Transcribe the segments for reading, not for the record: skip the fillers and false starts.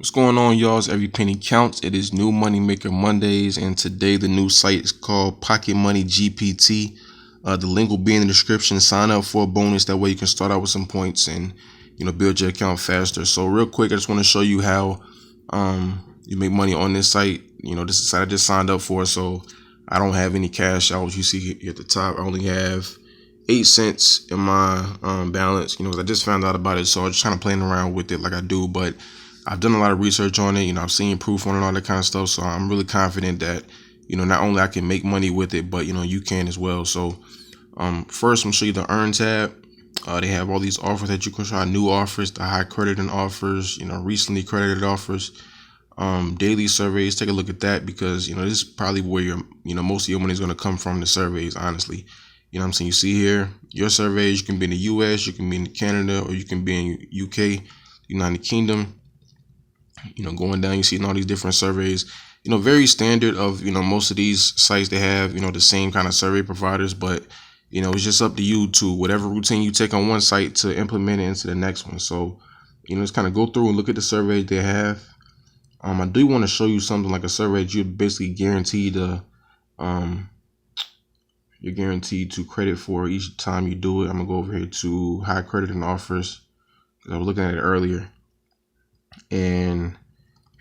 What's going on, y'all? It's Every Penny Counts. It is New Money Maker Mondays, and today the new site is called PocketMoneyGPT. The link will be in the description. Sign up for a bonus. That way you can start out with some points and build your account faster. So real quick, I just want to show you how you make money on this site. This is the site I just signed up for, so I don't have any cash out. You see here at the top, I only have 8 cents in my balance. Because I just found out about it, so I'm just kind of playing around with it like I do, but I've done a lot of research on it. I've seen proof on it, all that kind of stuff. So I'm really confident that, not only I can make money with it, but, you can as well. So first, I'm going to show you the Earn tab. They have all these offers that you can try, new offers, the high crediting offers, recently credited offers, daily surveys. Take a look at that because, this is probably where your, most of your money is going to come from, the surveys, honestly. What I'm saying? You see here, your surveys, you can be in the US, you can be in Canada, or you can be in UK, United Kingdom. Going down, you see all these different surveys, very standard of, most of these sites, they have, the same kind of survey providers, but, it's just up to you to whatever routine you take on one site to implement it into the next one. So, just kind of go through and look at the surveys they have. I do want to show you something like a survey that you're basically guaranteed to, you're guaranteed to credit for each time you do it. I'm gonna go over here to high credit and offers because I was looking at it earlier. And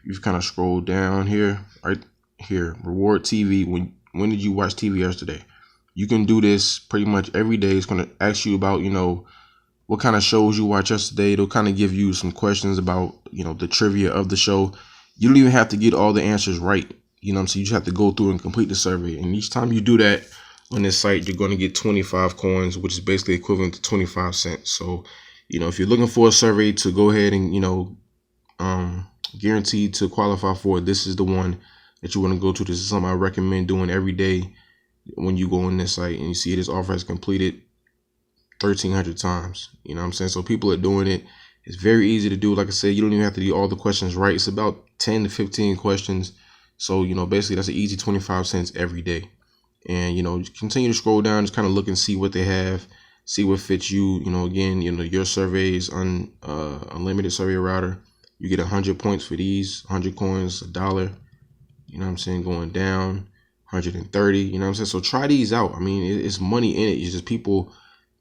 you've kind of scrolled down here, right here, reward TV. When did you watch TV yesterday? You can do this pretty much every day. It's going to ask you about, what kind of shows you watched yesterday. It'll kind of give you some questions about, the trivia of the show. You don't even have to get all the answers right. So you just have to go through and complete the survey. And each time you do that on this site, you're going to get 25 coins, which is basically equivalent to 25 cents. So, if you're looking for a survey to go ahead and, guaranteed to qualify for it, this is the one that you want to go to. This is something I recommend doing every day when you go on this site and you see this offer has completed 1,300 times. So people are doing it. It's very easy to do. Like I said, you don't even have to do all the questions right. It's about 10 to 15 questions. So, basically that's an easy 25 cents every day. And, continue to scroll down, just kind of look and see what they have, see what fits you. Again, your surveys on unlimited survey router. You get 100 points for these, 100 coins, $1. Going down, 130. So try these out. It's money in it. It's just people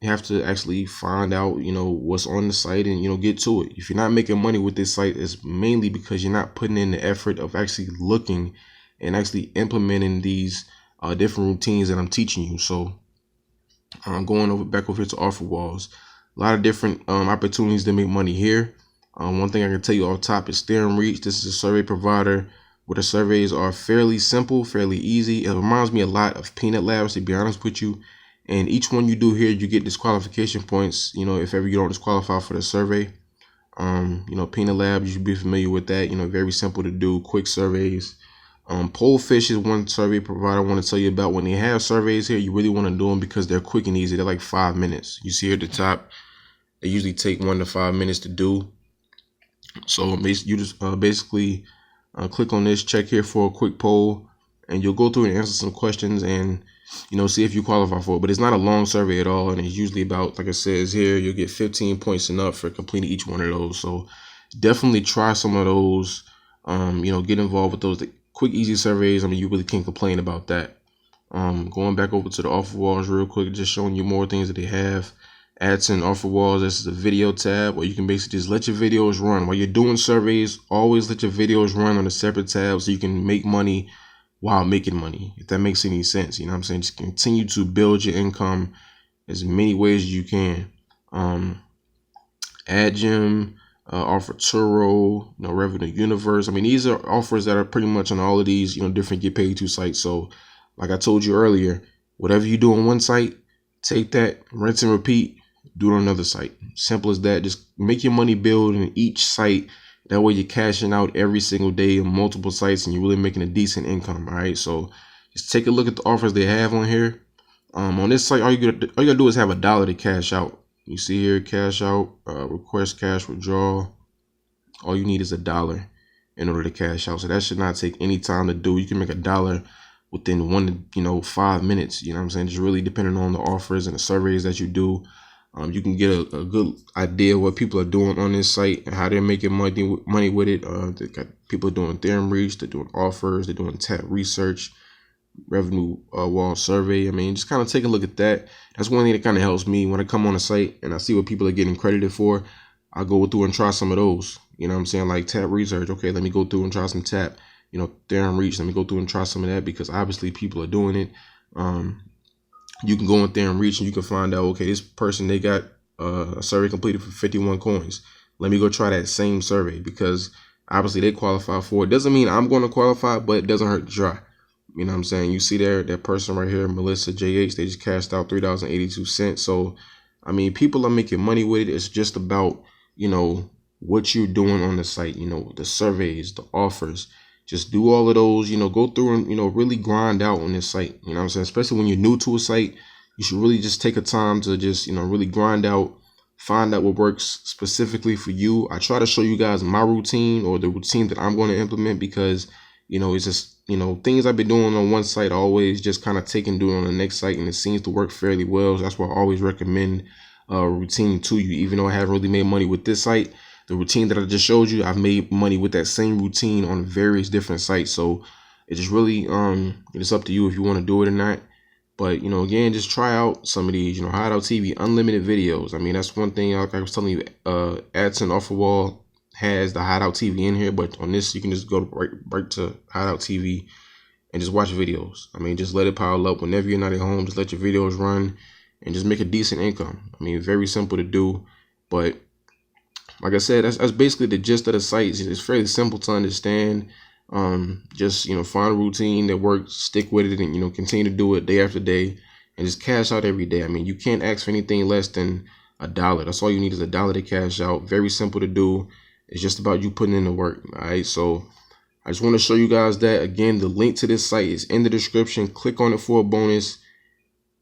have to actually find out, what's on the site and, get to it. If you're not making money with this site, it's mainly because you're not putting in the effort of actually looking and actually implementing these different routines that I'm teaching you. So I'm going back over here to offer walls. A lot of different opportunities to make money here. One thing I can tell you off top is Theorem Reach. This is a survey provider where the surveys are fairly simple, fairly easy. It reminds me a lot of Peanut Labs, to be honest with you. And each one you do here, you get disqualification points, if ever you don't disqualify for the survey. Peanut Labs, you should be familiar with that. Very simple to do, quick surveys. Polefish is one survey provider I want to tell you about. When they have surveys here, you really want to do them because they're quick and easy. They're like 5 minutes. You see here at the top, they usually take 1 to 5 minutes to do. So you just basically click on this, check here for a quick poll, and you'll go through and answer some questions and, see if you qualify for it. But it's not a long survey at all. And it's usually about, like it says here, you'll get 15 points and up for completing each one of those. So definitely try some of those, get involved with those. The quick, easy surveys. You really can't complain about that. Going back over to the offer walls real quick, just showing you more things that they have. Ads and offer walls. This is the video tab where you can basically just let your videos run while you're doing surveys. Always let your videos run on a separate tab so you can make money while making money, if that makes any sense. Just continue to build your income as many ways as you can. Ad Gym, Offer Turo, Revenue Universe. These are offers that are pretty much on all of these different get paid to sites. So like I told you earlier, whatever you do on one site, take that, rinse and repeat, do it on another site. Simple as that. Just make your money build in each site. That way you're cashing out every single day on multiple sites and you're really making a decent income. All right. So just take a look at the offers they have on here. On this site, all you gotta do is have $1 to cash out. You see here, cash out, request cash withdrawal. All you need is $1 in order to cash out. So that should not take any time to do. You can make $1 within 1 to 5 minutes. Just really depending on the offers and the surveys that you do. You can get a good idea of what people are doing on this site and how they're making money with it. They got people doing theorem reach, they're doing offers, they're doing tap research, revenue wall survey. I mean, just kind of take a look at that. That's one thing that kind of helps me when I come on a site and I see what people are getting credited for. I go through and try some of those. You know what I'm saying? Like tap research. Okay, let me go through and try some tap. Theorem reach. Let me go through and try some of that because obviously people are doing it. You can go in there and reach and you can find out, okay, this person, they got a survey completed for 51 coins. Let me go try that same survey because obviously they qualify for it. Doesn't mean I'm going to qualify, but it doesn't hurt to try. You know what I'm saying? You see there, that person right here, Melissa JH, they just cashed out $3.82. So, I mean, people are making money with it. It's just about, what you're doing on the site, the surveys, the offers. Just do all of those, go through and, really grind out on this site. You know what I'm saying? Especially when you're new to a site, you should really just take a time to just, really grind out, find out what works specifically for you. I try to show you guys my routine or the routine that I'm going to implement because, it's just, things I've been doing on one site, I always just kind of take and do it on the next site, and it seems to work fairly well. So that's why I always recommend a routine to you, even though I haven't really made money with this site. The routine that I just showed you, I've made money with that same routine on various different sites. So it just really, it's up to you if you want to do it or not. But, again, just try out some of these, Hideout TV, unlimited videos. I mean, that's one thing, like I was telling you, AdSense Offer Wall has the Hideout TV in here. But on this, you can just go right to Hideout TV and just watch videos. I mean, just let it pile up. Whenever you're not at home, just let your videos run and just make a decent income. I mean, very simple to do. But like I said, that's basically the gist of the site. It's fairly simple to understand. Just, find a routine that works, stick with it, and, continue to do it day after day and just cash out every day. I mean, you can't ask for anything less than $1. That's all you need is $1 to cash out. Very simple to do. It's just about you putting in the work. All right. So I just want to show you guys that. Again, the link to this site is in the description. Click on it for a bonus.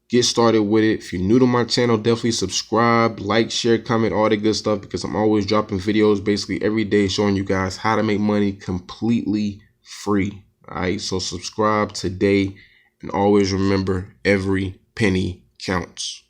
Get started with it. If you're new to my channel, definitely subscribe, like, share, comment, all that good stuff, because I'm always dropping videos basically every day showing you guys how to make money completely free. All right, so subscribe today and always remember, every penny counts.